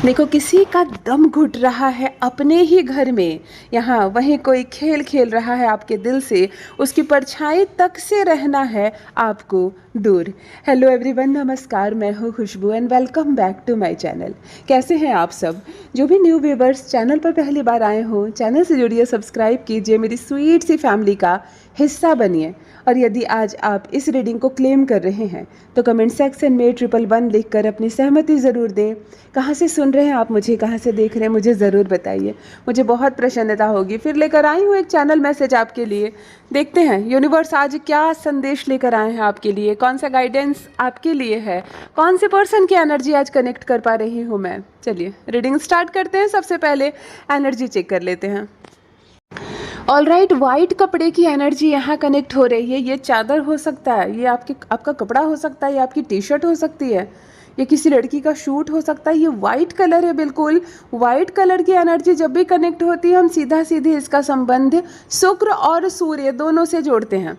देखो, किसी का दम घुट रहा है अपने ही घर में, यहाँ वहीं कोई खेल खेल रहा है आपके दिल से, उसकी परछाई तक से रहना है आपको दूर। हेलो एवरीवन, नमस्कार, मैं हूँ Khushboo and welcome back to my channel. कैसे हैं आप सब? जो भी न्यू व्यूवर्स चैनल पर पहली बार आए हो, चैनल से जुड़िए, सब्सक्राइब कीजिए, मेरी स्वीट सी फैमिली का हिस्सा बनिए। और यदि आज आप इस रीडिंग को क्लेम कर रहे हैं तो कमेंट सेक्शन में 111 लिखकर अपनी सहमति ज़रूर दें। कहाँ से सुन रहे हैं आप मुझे, कहाँ से देख रहे हैं, मुझे ज़रूर बताइए, मुझे बहुत प्रसन्नता होगी। फिर लेकर आई हूँ एक चैनल मैसेज आपके लिए। देखते हैं यूनिवर्स आज क्या संदेश लेकर आए हैं आपके लिए, कौन सा गाइडेंस आपके लिए है, कौन से पर्सन की एनर्जी आज कनेक्ट कर पा रही हूँ मैं। चलिए रीडिंग स्टार्ट करते हैं। सबसे पहले एनर्जी चेक कर लेते हैं। ऑलराइट, वाइट कपड़े की एनर्जी यहाँ कनेक्ट हो रही है। ये चादर हो सकता है, ये आपका कपड़ा हो सकता है, ये आपकी टी शर्ट हो सकती है, ये किसी लड़की का शूट हो सकता है। ये वाइट कलर है, बिल्कुल वाइट कलर की एनर्जी जब भी कनेक्ट होती है हम सीधा सीधे इसका संबंध शुक्र और सूर्य दोनों से जोड़ते हैं।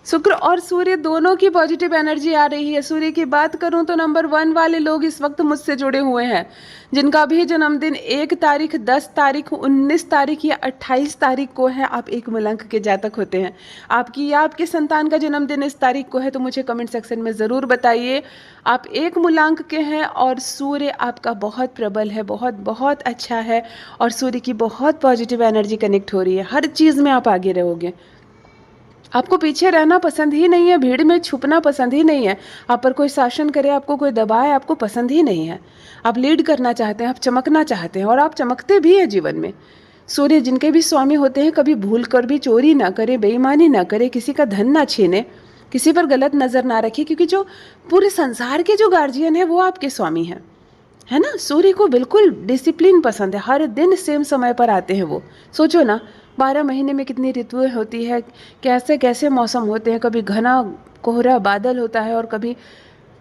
शुक्र और सूर्य दोनों की पॉजिटिव एनर्जी आ रही है। सूर्य की बात करूं तो नंबर 1 वाले लोग इस वक्त मुझसे जुड़े हुए हैं, जिनका भी जन्मदिन 1 तारीख, 10 तारीख, 19 तारीख या 28 तारीख को है। आप एक मूलांक के जातक होते हैं। आपकी या आपके संतान का जन्मदिन इस तारीख को है तो मुझे कमेंट सेक्शन में ज़रूर बताइए। आप एक मूलांक के हैं और सूर्य आपका बहुत प्रबल है, बहुत बहुत अच्छा है, और सूर्य की बहुत पॉजिटिव एनर्जी कनेक्ट हो रही है। हर चीज़ में आप आगे रहोगे। आपको पीछे रहना पसंद ही नहीं है, भीड़ में छुपना पसंद ही नहीं है, आप पर कोई शासन करे, आपको कोई दबाए, आपको पसंद ही नहीं है। आप लीड करना चाहते हैं, आप चमकना चाहते हैं, और आप चमकते भी हैं जीवन में। सूर्य जिनके भी स्वामी होते हैं कभी भूल कर भी चोरी ना करे, बेईमानी ना करे, किसी का धन ना छीने, किसी पर गलत नज़र ना रखे, क्योंकि जो पूरे संसार के जो गार्जियन है वो आपके स्वामी हैं, है ना। सूर्य को बिल्कुल डिसिप्लिन पसंद है, हर दिन सेम समय पर आते हैं वो। सोचो ना, 12 महीने में कितनी ऋतुएं होती है, कैसे कैसे मौसम होते हैं, कभी घना कोहरा बादल होता है और कभी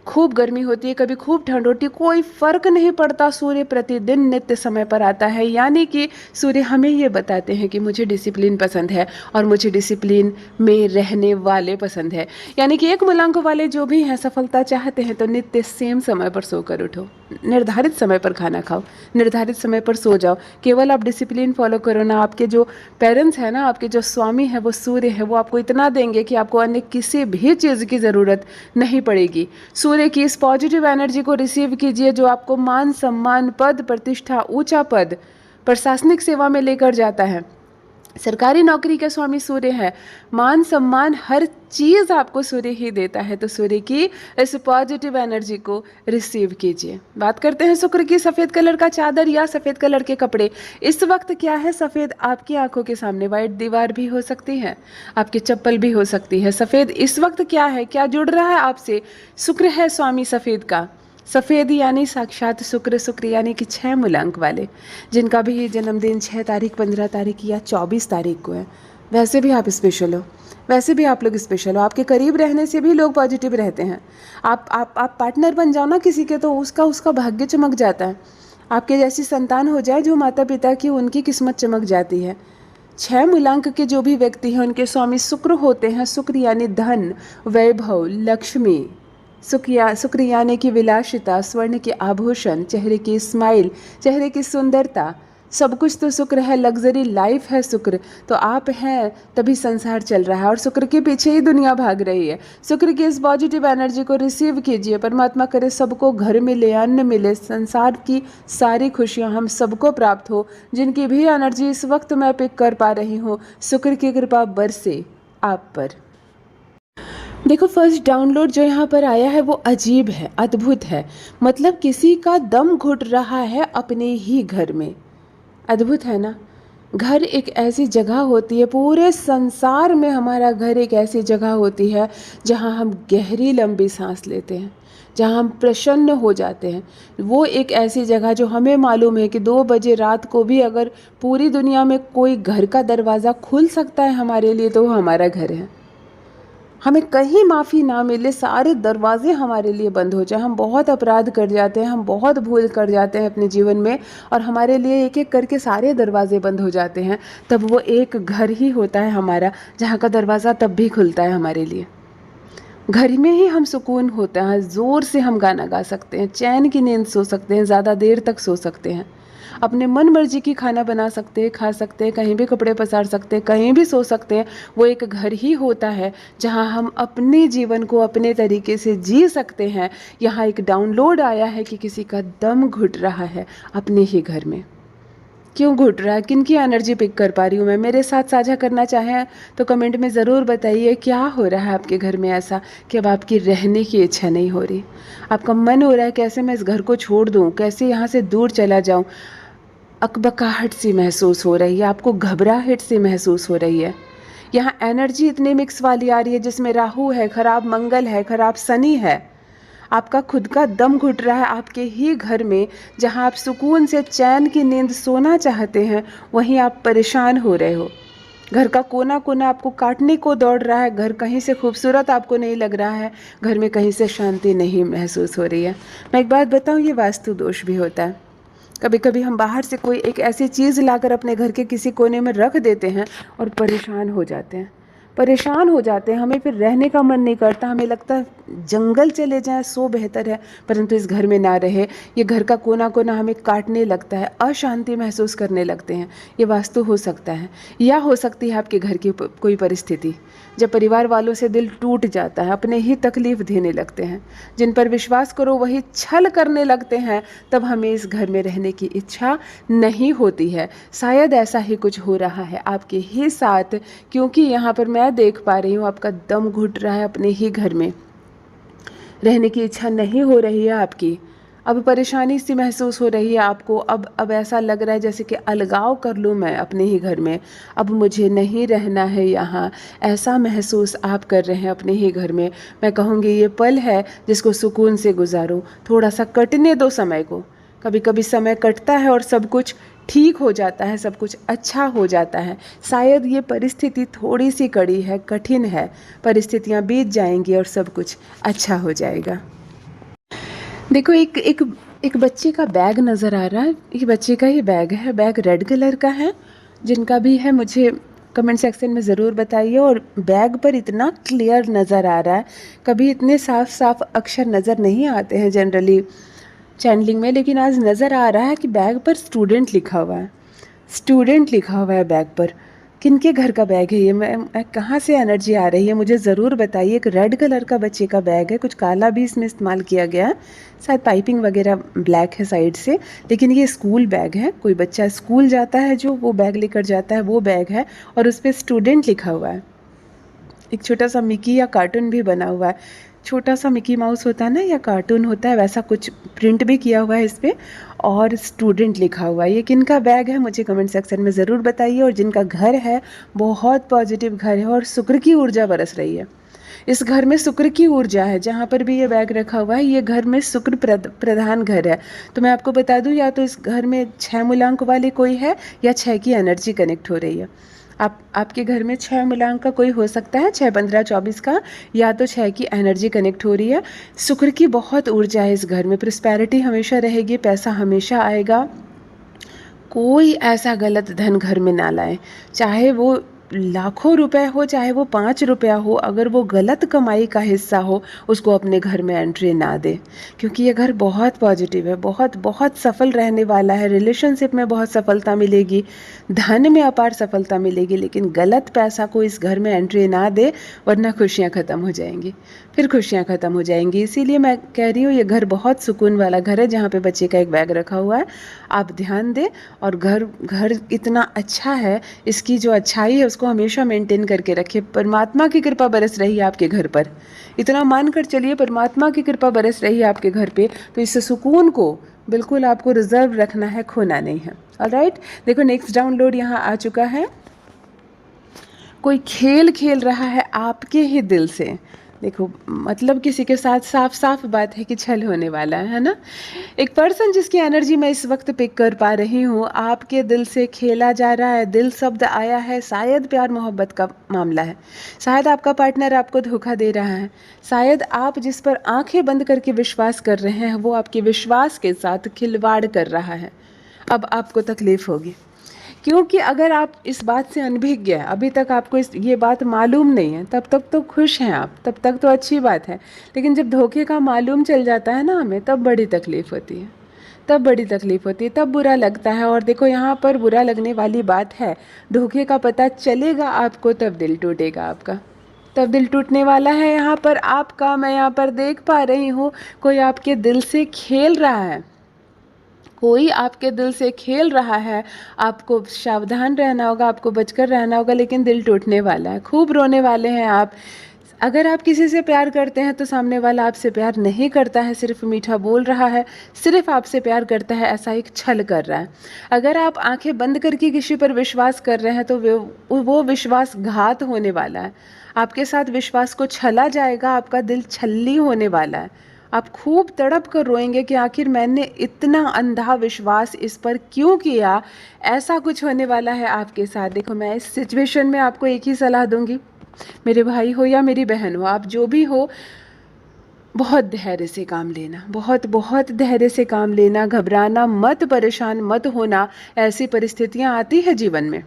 खूब गर्मी होती है, कभी खूब ठंड होती है, कोई फर्क नहीं पड़ता। सूर्य प्रतिदिन नित्य समय पर आता है, यानी कि सूर्य हमें ये बताते हैं कि मुझे डिसिप्लिन पसंद है और मुझे डिसिप्लिन में रहने वाले पसंद है। यानी कि एक मूलांक वाले जो भी हैं, सफलता चाहते हैं तो नित्य सेम समय पर सोकर उठो, निर्धारित समय पर खाना खाओ, निर्धारित समय पर सो जाओ। केवल आप डिसिप्लिन फॉलो करो ना। आपके जो पेरेंट्स हैं ना, आपके जो स्वामी है वो सूर्य है, वो आपको इतना देंगे कि आपको अन्य किसी भी चीज़ की ज़रूरत नहीं पड़ेगी। सूर्य की इस पॉजिटिव एनर्जी को रिसीव कीजिए जो आपको मान, सम्मान, पद, प्रतिष्ठा, ऊंचा पद, प्रशासनिक सेवा में लेकर जाता है। सरकारी नौकरी के स्वामी सूर्य है, मान, सम्मान, हर चीज़ आपको सूर्य ही देता है। तो सूर्य की इस पॉजिटिव एनर्जी को रिसीव कीजिए। बात करते हैं शुक्र की। सफ़ेद कलर का चादर या सफ़ेद कलर के कपड़े इस वक्त क्या है? सफ़ेद आपकी आंखों के सामने वाइट दीवार भी हो सकती है, आपकी चप्पल भी हो सकती है। सफ़ेद इस वक्त क्या है, क्या जुड़ रहा है आपसे? शुक्र है स्वामी सफ़ेद का। सफ़ेद यानी साक्षात शुक्र, शुक्र यानी कि 6 मूलांक वाले, जिनका भी जन्मदिन 6 तारीख, 15 तारीख या 24 तारीख को है। वैसे भी आप स्पेशल हो, वैसे भी आप लोग स्पेशल हो। आपके करीब रहने से भी लोग पॉजिटिव रहते हैं। आप पार्टनर बन जाओ ना किसी के, तो उसका भाग्य चमक जाता है। आपके जैसी संतान हो जाए जो माता पिता की, उनकी किस्मत चमक जाती है। 6 मूलांक के जो भी व्यक्ति हैं उनके स्वामी शुक्र होते हैं। शुक्र यानी धन, वैभव, लक्ष्मी। शुक्र यानी कि विलासिता, स्वर्ण के आभूषण, चेहरे की स्माइल, चेहरे की सुंदरता, सब कुछ तो शुक्र है। लग्जरी लाइफ है शुक्र। तो आप हैं तभी संसार चल रहा है और शुक्र के पीछे ही दुनिया भाग रही है। शुक्र की इस पॉजिटिव एनर्जी को रिसीव कीजिए। परमात्मा करे सबको घर मिले, अन्न मिले, संसार की सारी खुशियां हम सबको प्राप्त हो। जिनकी भी एनर्जी इस वक्त मैं पिक कर पा रही हूँ, शुक्र की कृपा बरसे आप पर। देखो, फर्स्ट डाउनलोड जो यहाँ पर आया है वो अजीब है, अद्भुत है। मतलब किसी का दम घुट रहा है अपने ही घर में। अद्भुत है ना। घर एक ऐसी जगह होती है, पूरे संसार में हमारा घर एक ऐसी जगह होती है जहाँ हम गहरी लंबी सांस लेते हैं, जहाँ हम प्रसन्न हो जाते हैं। वो एक ऐसी जगह जो हमें मालूम है कि 2 बजे रात को भी अगर पूरी दुनिया में कोई घर का दरवाज़ा खुल सकता है हमारे लिए तो वो हमारा घर है। हमें कहीं माफ़ी ना मिले, सारे दरवाजे हमारे लिए बंद हो जाए, हम बहुत अपराध कर जाते हैं, हम बहुत भूल कर जाते हैं अपने जीवन में, और हमारे लिए एक एक करके सारे दरवाजे बंद हो जाते हैं, तब वो एक घर ही होता है हमारा, जहाँ का दरवाज़ा तब भी खुलता है हमारे लिए। घर में ही हम सुकून होता है, ज़ोर से हम गाना गा सकते हैं, चैन की नींद सो सकते हैं, ज़्यादा देर तक सो सकते हैं, अपने मन मर्जी की खाना बना सकते हैं, खा सकते हैं, कहीं भी कपड़े पसार सकते हैं, कहीं भी सो सकते हैं। वो एक घर ही होता है जहाँ हम अपने जीवन को अपने तरीके से जी सकते हैं। यहाँ एक डाउनलोड आया है कि किसी का दम घुट रहा है अपने ही घर में। क्यों घुट रहा है, किन की एनर्जी पिक कर पा रही हूँ मैं? मेरे साथ साझा करना चाहें तो कमेंट में ज़रूर बताइए क्या हो रहा है आपके घर में ऐसा कि अब आपकी रहने की इच्छा नहीं हो रही। आपका मन हो रहा है कैसे मैं इस घर को छोड़ दूँ, कैसे यहाँ से दूर चला जाऊँ। अकबकाहट सी महसूस हो रही है, आपको घबराहट सी महसूस हो रही है। यहाँ एनर्जी इतनी मिक्स वाली आ रही है जिसमें राहु है, खराब मंगल है, खराब शनि है। आपका खुद का दम घुट रहा है आपके ही घर में, जहाँ आप सुकून से चैन की नींद सोना चाहते हैं, वहीं आप परेशान हो रहे हो। घर का कोना कोना आपको काटने को दौड़ रहा है, घर कहीं से खूबसूरत आपको नहीं लग रहा है, घर में कहीं से शांति नहीं महसूस हो रही है। मैं एक बात बताऊँ, ये वास्तु दोष भी होता है। कभी कभी हम बाहर से कोई एक ऐसी चीज़ लाकर अपने घर के किसी कोने में रख देते हैं और परेशान हो जाते हैं, हमें फिर रहने का मन नहीं करता, हमें लगता है जंगल चले जाएं सो बेहतर है, परंतु इस घर में ना रहे। ये घर का कोना कोना हमें काटने लगता है, अशांति महसूस करने लगते हैं। ये वास्तु हो सकता है, या हो सकती है आपके घर की कोई परिस्थिति जब परिवार वालों से दिल टूट जाता है, अपने ही तकलीफ देने लगते हैं, जिन पर विश्वास करो वही छल करने लगते हैं, तब हमें इस घर में रहने की इच्छा नहीं होती है। शायद ऐसा ही कुछ हो रहा है आपके ही साथ, क्योंकि यहाँ पर मैं देख पा रही हूँ आपका दम घुट रहा है अपने ही घर में, रहने की इच्छा नहीं हो रही है आपकी। अब परेशानी सी महसूस हो रही है आपको, अब ऐसा लग रहा है जैसे कि अलगाव कर लूँ मैं अपने ही घर में, अब मुझे नहीं रहना है यहाँ, ऐसा महसूस आप कर रहे हैं अपने ही घर में। मैं कहूँगी ये पल है जिसको सुकून से गुजारो, थोड़ा सा कटने दो समय को। कभी कभी समय कटता है और सब कुछ ठीक हो जाता है, सब कुछ अच्छा हो जाता है। शायद ये परिस्थिति थोड़ी सी कड़ी है, कठिन है, परिस्थितियाँ बीत जाएंगी और सब कुछ अच्छा हो जाएगा। देखो एक एक एक बच्चे का बैग नज़र आ रहा है, ये बच्चे का ही बैग है, बैग रेड कलर का है। जिनका भी है मुझे कमेंट सेक्शन में ज़रूर बताइए। और बैग पर इतना क्लियर नज़र आ रहा है, कभी इतने साफ साफ अक्षर नज़र नहीं आते हैं जनरली चैनलिंग में, लेकिन आज नज़र आ रहा है कि बैग पर स्टूडेंट लिखा हुआ है, स्टूडेंट लिखा हुआ है बैग पर। किनके घर का बैग है ये? मैं कहाँ से एनर्जी आ रही है मुझे ज़रूर बताइए। एक रेड कलर का बच्चे का बैग है, कुछ काला भी इसमें इस्तेमाल किया गया है, शायद पाइपिंग वगैरह ब्लैक है साइड से, लेकिन ये स्कूल बैग है। कोई बच्चा स्कूल जाता है जो वो बैग लेकर जाता है, वो बैग है और उस पर स्टूडेंट लिखा हुआ है। एक छोटा सा मिकी या कार्टून भी बना हुआ है, छोटा सा मिकी माउस होता है ना या कार्टून होता है, वैसा कुछ प्रिंट भी किया हुआ है इस पर और स्टूडेंट लिखा हुआ है। ये किनका बैग है मुझे कमेंट सेक्शन में ज़रूर बताइए। और जिनका घर है बहुत पॉजिटिव घर है और शुक्र की ऊर्जा बरस रही है, इस घर में शुक्र की ऊर्जा है। जहाँ पर भी ये बैग रखा हुआ है ये घर में शुक्र प्रधान घर है। तो मैं आपको बता दूँ, या तो इस घर में 6 मूलांक वाले कोई है या 6 की एनर्जी कनेक्ट हो रही है। आपके घर में 6 मूलांक का कोई हो सकता है, 6, 15, 24 का, या तो 6 की एनर्जी कनेक्ट हो रही है। शुक्र की बहुत ऊर्जा है इस घर में, प्रॉस्पेरिटी हमेशा रहेगी, पैसा हमेशा आएगा। कोई ऐसा गलत धन घर में ना लाए, चाहे वो लाखों रुपए हो चाहे वो 5 रुपया हो, अगर वो गलत कमाई का हिस्सा हो उसको अपने घर में एंट्री ना दे, क्योंकि ये घर बहुत पॉजिटिव है, बहुत बहुत सफल रहने वाला है। रिलेशनशिप में बहुत सफलता मिलेगी, धन में अपार सफलता मिलेगी, लेकिन गलत पैसा को इस घर में एंट्री ना दे, वरना खुशियाँ ख़त्म हो जाएंगी, फिर खुशियाँ ख़त्म हो जाएंगी। इसीलिए मैं कह रही हूँ ये घर बहुत सुकून वाला घर है जहाँ पे बच्चे का एक बैग रखा हुआ है। आप ध्यान दें और घर इतना अच्छा है, इसकी जो अच्छाई है उसको हमेशा मेंटेन करके रखिए। परमात्मा की कृपा बरस रही है आपके घर पर, इतना मानकर चलिए परमात्मा की कृपा बरस रही है आपके घर पे, तो इस सुकून को बिल्कुल आपको रिजर्व रखना है, खोना नहीं है। ऑलराइट, देखो नेक्स्ट डाउनलोड यहाँ आ चुका है। कोई खेल खेल रहा है आपके ही दिल से। देखो मतलब किसी के साथ साफ साफ बात है कि छल होने वाला है ना। एक पर्सन जिसकी एनर्जी मैं इस वक्त पिक कर पा रही हूँ, आपके दिल से खेला जा रहा है, दिल शब्द आया है, शायद प्यार मोहब्बत का मामला है, शायद आपका पार्टनर आपको धोखा दे रहा है, शायद आप जिस पर आंखें बंद करके विश्वास कर रहे हैं वो आपके विश्वास के साथ खिलवाड़ कर रहा है। अब आपको तकलीफ होगी, क्योंकि अगर आप इस बात से अनभिज्ञ हैं, अभी तक आपको ये बात मालूम नहीं है, तब तक तो खुश हैं आप, तब तक तो अच्छी बात है। लेकिन जब धोखे का मालूम चल जाता है ना हमें, तब बड़ी तकलीफ़ होती है, तब बड़ी तकलीफ़ होती है, तब बुरा लगता है। और देखो यहाँ पर बुरा लगने वाली बात है, धोखे का पता चलेगा आपको तब दिल टूटेगा आपका, तब दिल टूटने वाला है यहाँ पर आपका। मैं यहाँ पर देख पा रही हूँ कोई आपके दिल से खेल रहा है, कोई आपके दिल से खेल रहा है। आपको सावधान रहना होगा, आपको बचकर रहना होगा, लेकिन दिल टूटने वाला है, खूब रोने वाले हैं आप। अगर आप किसी से प्यार करते हैं तो सामने वाला आपसे प्यार नहीं करता है, सिर्फ मीठा बोल रहा है, सिर्फ आपसे प्यार करता है, ऐसा एक छल कर रहा है। अगर आप आंखें बंद करके किसी पर विश्वास कर रहे हैं तो वो विश्वासघात होने वाला है, आपके साथ विश्वास को छला जाएगा, आपका दिल छल्ली होने वाला है। आप खूब तड़प कर रोएंगे कि आखिर मैंने इतना अंधा विश्वास इस पर क्यों किया, ऐसा कुछ होने वाला है आपके साथ। देखो मैं इस सिचुएशन में आपको एक ही सलाह दूंगी, मेरे भाई हो या मेरी बहन हो, आप जो भी हो, बहुत धैर्य से काम लेना, बहुत बहुत धैर्य से काम लेना, घबराना मत, परेशान मत होना। ऐसी परिस्थितियां आती है जीवन में,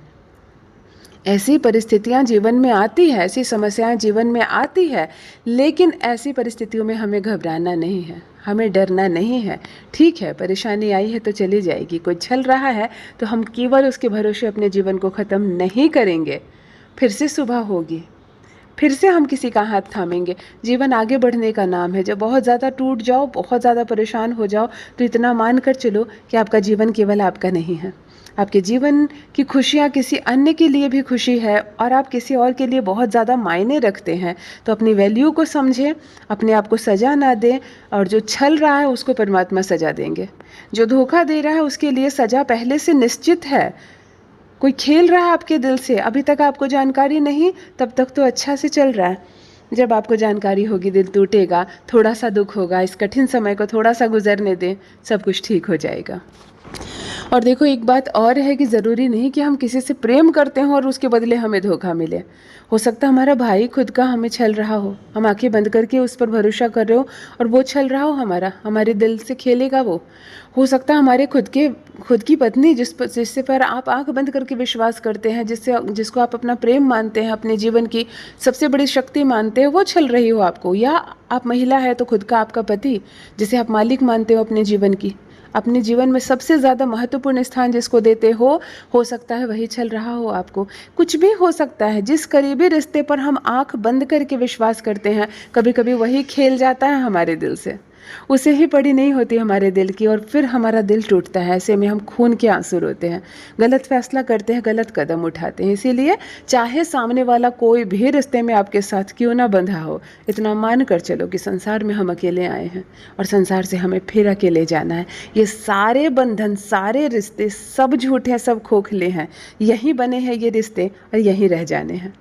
ऐसी परिस्थितियां जीवन में आती है, ऐसी समस्याएं जीवन में आती है, लेकिन ऐसी परिस्थितियों में हमें घबराना नहीं है, हमें डरना नहीं है। ठीक है, परेशानी आई है तो चली जाएगी, कोई छल रहा है तो हम केवल उसके भरोसे अपने जीवन को ख़त्म नहीं करेंगे, फिर से सुबह होगी, फिर से हम किसी का हाथ थामेंगे। जीवन आगे बढ़ने का नाम है। जब बहुत ज़्यादा टूट जाओ, बहुत ज़्यादा परेशान हो जाओ, तो इतना मान कर चलो कि आपका जीवन केवल आपका नहीं है, आपके जीवन की खुशियाँ किसी अन्य के लिए भी खुशी है, और आप किसी और के लिए बहुत ज़्यादा मायने रखते हैं। तो अपनी वैल्यू को समझें, अपने आप को सज़ा ना दें, और जो छल रहा है उसको परमात्मा सज़ा देंगे, जो धोखा दे रहा है उसके लिए सज़ा पहले से निश्चित है। कोई खेल रहा है आपके दिल से, अभी तक आपको जानकारी नहीं, तब तक तो अच्छा से चल रहा है। जब आपको जानकारी होगी दिल टूटेगा, थोड़ा सा दुख होगा, इस कठिन समय को थोड़ा सा गुजरने दें, सब कुछ ठीक हो जाएगा। और देखो एक बात और है कि ज़रूरी नहीं कि हम किसी से प्रेम करते हों और उसके बदले हमें धोखा मिले। हो सकता है हमारा भाई खुद का हमें छल रहा हो, हम आंखें बंद करके उस पर भरोसा कर रहे हो और वो छल रहा हो हमारे दिल से खेलेगा वो। हो सकता है हमारे खुद की पत्नी जिससे पर आप आंख बंद करके विश्वास करते हैं, जिसको आप अपना प्रेम मानते हैं, अपने जीवन की सबसे बड़ी शक्ति मानते हैं, वो छल रही हो आपको। या आप महिला है तो खुद का आपका पति, जिसे आप मालिक मानते हो अपने जीवन की, अपने जीवन में सबसे ज़्यादा महत्वपूर्ण स्थान जिसको देते हो सकता है वही छल रहा हो आपको। कुछ भी हो सकता है, जिस करीबी रिश्ते पर हम आंख बंद करके विश्वास करते हैं, कभी कभी वही खेल जाता है हमारे दिल से, उसे ही पड़ी नहीं होती हमारे दिल की, और फिर हमारा दिल टूटता है। ऐसे में हम खून के आंसू रोते हैं, गलत फैसला करते हैं, गलत कदम उठाते हैं। इसीलिए चाहे सामने वाला कोई भी रिश्ते में आपके साथ क्यों ना बंधा हो, इतना मान कर चलो कि संसार में हम अकेले आए हैं और संसार से हमें फिर अकेले जाना है। ये सारे बंधन, सारे रिश्ते सब झूठे हैं, सब खोखले हैं। यहीं बने हैं ये रिश्ते और यहीं रह जाने हैं,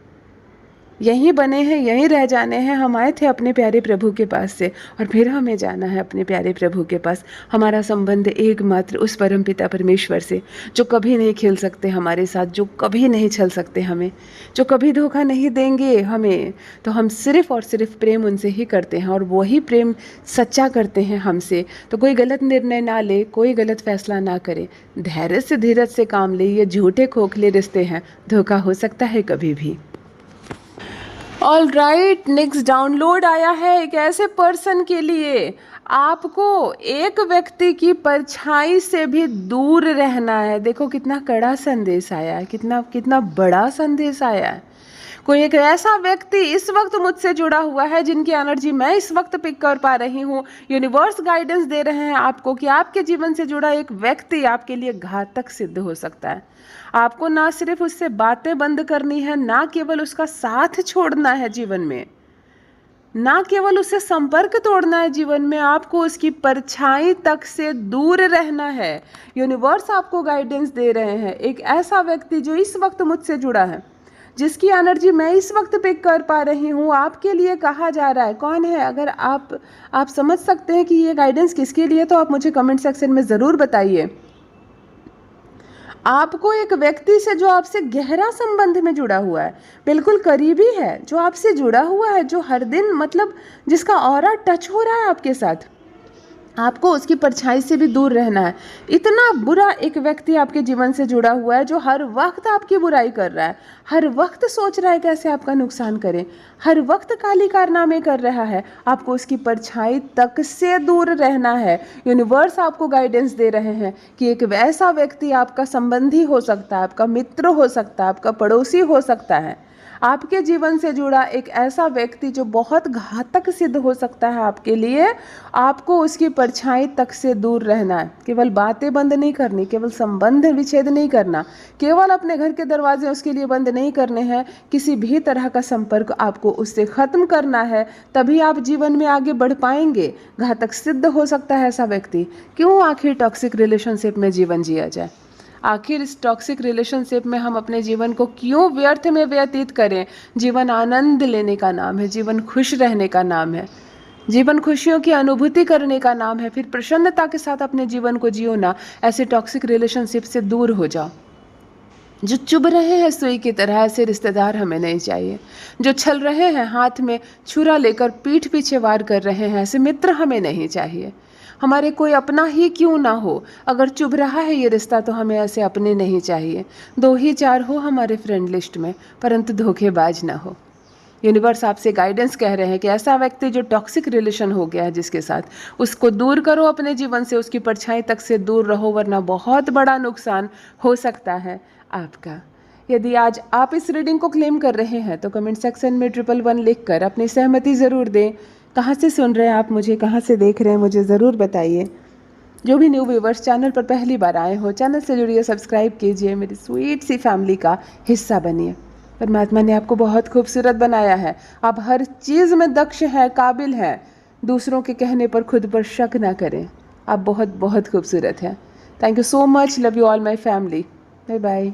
यहीं बने हैं, यहीं रह जाने हैं। हम आए थे अपने प्यारे प्रभु के पास से और फिर हमें जाना है अपने प्यारे प्रभु के पास। हमारा संबंध एकमात्र उस परम पिता परमेश्वर से, जो कभी नहीं खेल सकते हमारे साथ, जो कभी नहीं छल सकते हमें, जो कभी धोखा नहीं देंगे हमें। तो हम सिर्फ और सिर्फ प्रेम उनसे ही करते हैं, और वही प्रेम सच्चा करते हैं हमसे। तो कोई गलत निर्णय ना ले, कोई गलत फैसला ना करे, धैर्य से धीरज से काम ले। ये झूठे खोखले रिश्ते हैं, धोखा हो सकता है कभी भी। ऑल राइट, नेक्स्ट डाउनलोड आया है एक ऐसे पर्सन के लिए, आपको एक व्यक्ति की परछाई से भी दूर रहना है। देखो कितना कड़ा संदेश आया है, कितना बड़ा संदेश आया है। कोई एक ऐसा व्यक्ति इस वक्त मुझसे जुड़ा हुआ है जिनकी एनर्जी मैं इस वक्त पिक कर पा रही हूँ। यूनिवर्स गाइडेंस दे रहे हैं आपको कि आपके जीवन से जुड़ा एक व्यक्ति आपके लिए घातक सिद्ध हो सकता है। आपको ना सिर्फ उससे बातें बंद करनी है, ना केवल उसका साथ छोड़ना है जीवन में, ना केवल उससे संपर्क तोड़ना है जीवन में, आपको उसकी परछाई तक से दूर रहना है। यूनिवर्स आपको गाइडेंस दे रहे हैं, एक ऐसा व्यक्ति जो इस वक्त मुझसे जुड़ा है, जिसकी एनर्जी मैं इस वक्त पिक कर पा रही हूँ, आपके लिए कहा जा रहा है। कौन है? अगर आप समझ सकते हैं कि ये गाइडेंस किसके लिए, तो आप मुझे कमेंट सेक्शन में ज़रूर बताइए। आपको एक व्यक्ति से जो आपसे गहरा संबंध में जुड़ा हुआ है, बिल्कुल करीबी है, जो आपसे जुड़ा हुआ है, जो हर दिन मतलब जिसका ऑरा टच हो रहा है आपके साथ, आपको उसकी परछाई से भी दूर रहना है। इतना बुरा एक व्यक्ति आपके जीवन से जुड़ा हुआ है जो हर वक्त आपकी बुराई कर रहा है, हर वक्त सोच रहा है कैसे आपका नुकसान करे, हर वक्त काली कारनामे कर रहा है। आपको उसकी परछाई तक से दूर रहना है। यूनिवर्स आपको गाइडेंस दे रहे हैं कि एक वैसा व्यक्ति आपका संबंधी हो सकता है, आपका मित्र हो सकता है, आपका पड़ोसी हो सकता है, आपके जीवन से जुड़ा एक ऐसा व्यक्ति जो बहुत घातक सिद्ध हो सकता है आपके लिए। आपको उसकी परछाई तक से दूर रहना है। केवल बातें बंद नहीं करनी, केवल संबंध विच्छेद नहीं करना, केवल अपने घर के दरवाजे उसके लिए बंद नहीं करने हैं, किसी भी तरह का संपर्क आपको उससे ख़त्म करना है। तभी आप जीवन में आगे बढ़ पाएंगे। घातक सिद्ध हो सकता है ऐसा व्यक्ति। क्यों आखिर टॉक्सिक रिलेशनशिप में जीवन जिया जाए? आखिर इस टॉक्सिक रिलेशनशिप में हम अपने जीवन को क्यों व्यर्थ में व्यतीत करें? जीवन आनंद लेने का नाम है, जीवन खुश रहने का नाम है, जीवन खुशियों की अनुभूति करने का नाम है। फिर प्रसन्नता के साथ अपने जीवन को जियो ना। ऐसे टॉक्सिक रिलेशनशिप से दूर हो जाओ। जो चुभ रहे हैं सुई की तरह, ऐसे रिश्तेदार हमें नहीं चाहिए। जो छल रहे हैं, हाथ में छुरा लेकर पीठ पीछे वार कर रहे हैं, ऐसे मित्र हमें नहीं चाहिए। हमारे कोई अपना ही क्यों ना हो, अगर चुभ रहा है ये रिश्ता तो हमें ऐसे अपने नहीं चाहिए। 2 ही 4 हो हमारे फ्रेंड लिस्ट में, परंतु धोखेबाज ना हो। यूनिवर्स आपसे गाइडेंस कह रहे हैं कि ऐसा व्यक्ति जो टॉक्सिक रिलेशन हो गया है जिसके साथ, उसको दूर करो अपने जीवन से, उसकी परछाई तक से दूर रहो, वरना बहुत बड़ा नुकसान हो सकता है आपका। यदि आज आप इस रीडिंग को क्लेम कर रहे हैं तो कमेंट सेक्शन में 111 लिखकर अपनी सहमति ज़रूर दें। कहाँ से सुन रहे हैं आप मुझे, कहाँ से देख रहे हैं, मुझे ज़रूर बताइए। जो भी न्यू व्यूवर्स चैनल पर पहली बार आए हो, चैनल से जुड़िए, सब्सक्राइब कीजिए, मेरी स्वीट सी फैमिली का हिस्सा बनिए। परमात्मा ने आपको बहुत खूबसूरत बनाया है। आप हर चीज़ में दक्ष हैं, काबिल हैं। दूसरों के कहने पर खुद पर शक ना करें। आप बहुत बहुत खूबसूरत हैं। Thank you so much. Love you all my family. Bye bye.